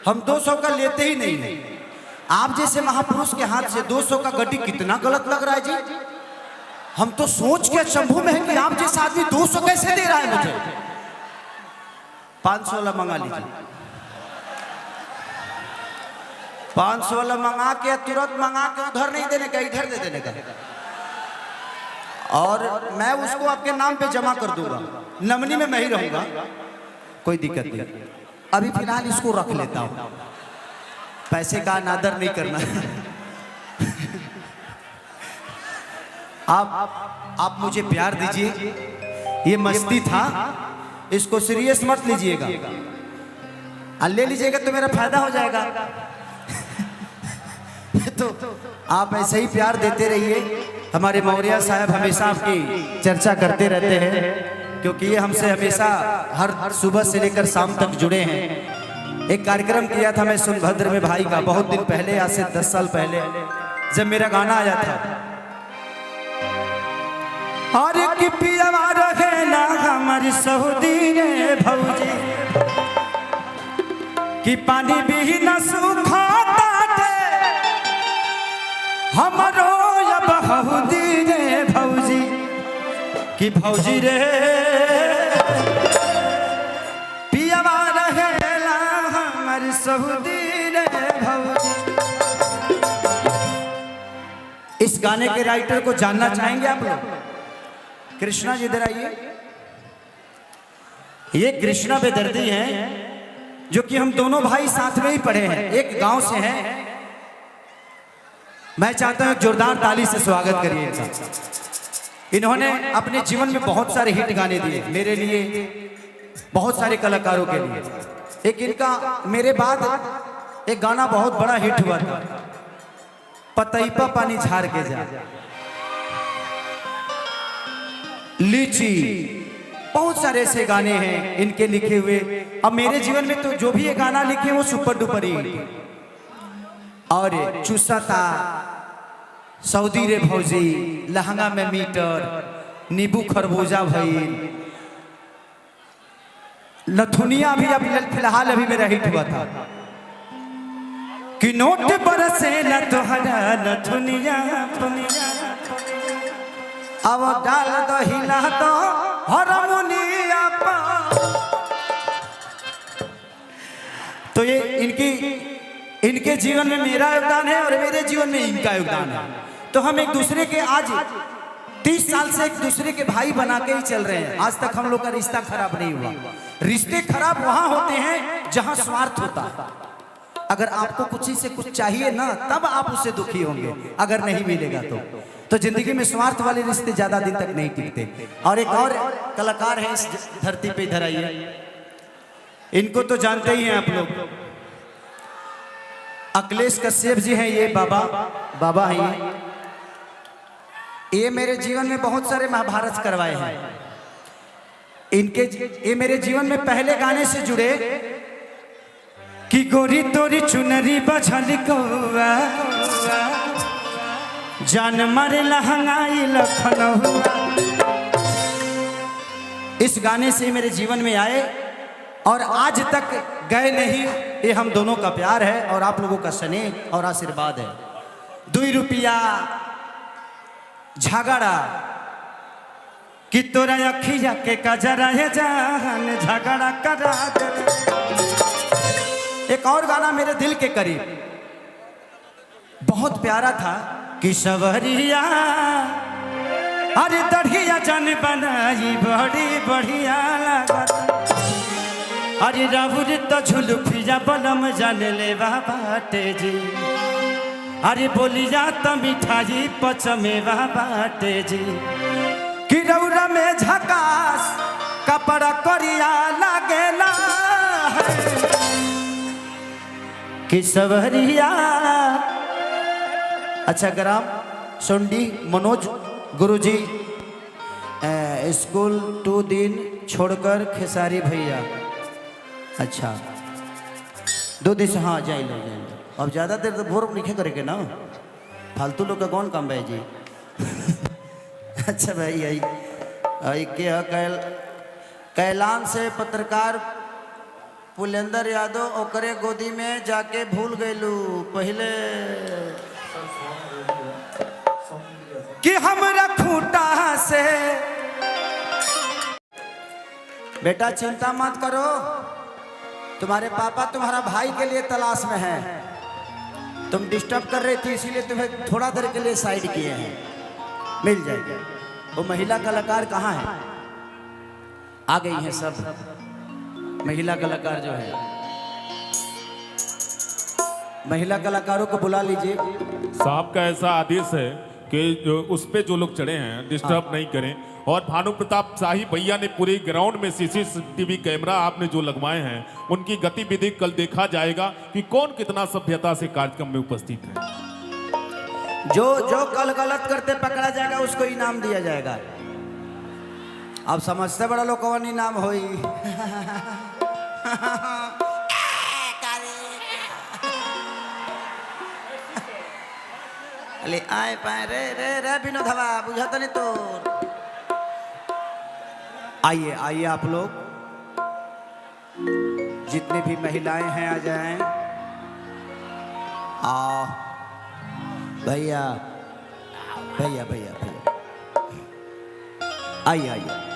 हम 200 का लेते ही नहीं है। आप जैसे महापुरुष के हाथ से 200 का गड्डी कितना गलत लग रहा है जी। हम तो सोच के अचंभू में है कि आप जैसा आदमी 200 कैसे दे रहा है मुझे। 500 वाला मंगा लीजिए, 500 वाला मंगा के तुरंत मंगा के उधर नहीं देने का, इधर दे देने का, और मैं उसको आपके नाम पे जमा कर दूंगा। नमनी में मैं ही रहूंगा, कोई दिक्कत नहीं। अभी फिलहाल इसको रख लेता हूं, पैसे का अनादर नहीं करना। आप मुझे प्यार दीजिए, ये मस्ती था, इसको सीरियस मत लीजिएगा। ले लीजिएगा तो मेरा फायदा हो जाएगा। तो आप ऐसे ही प्यार देते रहिए। हमारे मौर्य साहब हमेशा आपकी चर्चा करते रहते हैं, क्योंकि ये हमसे हमेशा हर सुबह से लेकर शाम तक जुड़े हैं। एक कार्यक्रम किया था मैं सोनभद्र में भाई का, बहुत दिन पहले, आज से 10 साल पहले, जब मेरा गाना आया था, और कि पियवा रहे ना हमारी सऊदी रे भौजी, कि पानी भी न सूखाता हमरो या बहुदी रे भौजी, कि भौजी रे पियवा रहे ना हमारी सऊदी रे भौजी। इस गाने के राइटर को जानना चाहेंगे आप लोग? कृष्णा जी इधर आइए। ये कृष्णा बेदर्दी हैं, जो कि हम दोनों भाई साथ में ही पढ़े हैं, एक गांव से हैं। मैं चाहता हूं जोरदार ताली से स्वागत करिए इनका। इन्होंने अपने जीवन में बहुत सारे हिट गाने दिए, मेरे लिए, बहुत सारे कलाकारों के लिए। एक इनका मेरे बाद एक गाना बहुत बड़ा हिट हुआ था, पतईपा पानी झाड़ के जा, लीची, बहुत सारे ऐसे गाने हैं इनके लिखे हुए। अब मेरे जीवन में तो जो भी ये गाना लिखे वो सुपर डुपर ही। और चुसाता, सऊदी रे भौजी, लहंगा में मीटर, नींबू खरबूजा भई, लथुनिया भी अभी फिलहाल अभी मेरा हिट हुआ था, कि नोट बरसे न तोहरा लथुनिया, अब डाल दो हिला तो हरमुनिया पा। तो ये इनके जीवन में मेरा योगदान है और मेरे जीवन में इनका योगदान है। तो हम एक दूसरे के आज 30 साल से एक दूसरे के भाई बना के ही चल रहे हैं। आज तक हम लोग का रिश्ता खराब नहीं हुआ। रिश्ते खराब वहां होते हैं जहां स्वार्थ होता है। अगर आपको कुछ से कुछ चाहिए ना, तब आप उससे दुखी होंगे, अगर नहीं मिलेगा तो जिंदगी में स्वार्थ वाले रिश्ते ज्यादा दिन तक नहीं टिकते। और एक और कलाकार है इस धरती पे, इधर आइए। इनको तो जानते ही हैं आप लोग, अखिलेश कश्यप जी हैं। ये बाबा हैं। ये मेरे जीवन में बहुत सारे महाभारत करवाए हैं। ये मेरे जीवन में पहले गाने से जुड़े, कि गोरी तोरी चुनरी बझल कौआ, जान मारे लहंगाई लखनऊआ। इस गाने से मेरे जीवन में आए और आज तक गए नहीं। ये हम दोनों का प्यार है और आप लोगों का स्नेह और आशीर्वाद है। 2 रुपया झगड़ा, कि तोरा अखिया के कजरा है जान झगड़ा करा दे। एक और गाना मेरे दिल के करीब, बहुत प्यारा था, कि सवरिया अरे दढ़िया जन बनाई बड़ी बढ़िया लागत, अरे राहुल तो झुलफिया बलम जान ले बाटे जी, अरे बोलिया तो मिठाई पचमेवा बाटे जी, कि रौरा में झकास कपड़ा करिया लागेला, कि सवरिया। अच्छा, ग्राम सोंडी मनोज गुरुजी, स्कूल 2 दिन छोड़कर खेसारी भैया। अच्छा, 2 दिन से, हाँ जाए लो। अब ज़्यादा देर तो भोर लिखे करेंगे ना, फालतू लोग का कौन काम भाई जी। अच्छा भाई, आई के कैलान से पत्रकार पुलेंदर यादव ओकरे गोदी में जाके भूल गईलू पहले कि हमरा खूंटा से। बेटा चिंता मत करो, तुम्हारे पापा तुम्हारा भाई के लिए तलाश में है। तुम डिस्टर्ब कर रही थी इसीलिए तुम्हें थोड़ा देर के लिए साइड किए हैं, मिल जाएगी। वो महिला कलाकार कहाँ है? आ गई हैं सब महिला कलाकार जो है। महिला कलाकारों को बुला लीजिए। साहब का ऐसा आदेश है कि जो उस पे जो लोग चढ़े हैं डिस्टर्ब नहीं करें। और भानु प्रताप शाही भैया ने पूरे ग्राउंड में सीसीटीवी कैमरा आपने जो लगवाए हैं, उनकी गतिविधि कल देखा जाएगा कि कौन कितना सभ्यता से कार्यक्रम में उपस्थित है। जो जो कल गलत करते पकड़ा जाएगा उसको इनाम दिया जाएगा। अब समझते बड़ा लोग कौन इनाम होई। अरे आए पाए रे रे रे विनोद हवा बुझाता नहीं तो। आइए आइए आप लोग जितने भी महिलाएं हैं आ जाएं। आओ भैया भैया भैया भैया आइए आइए।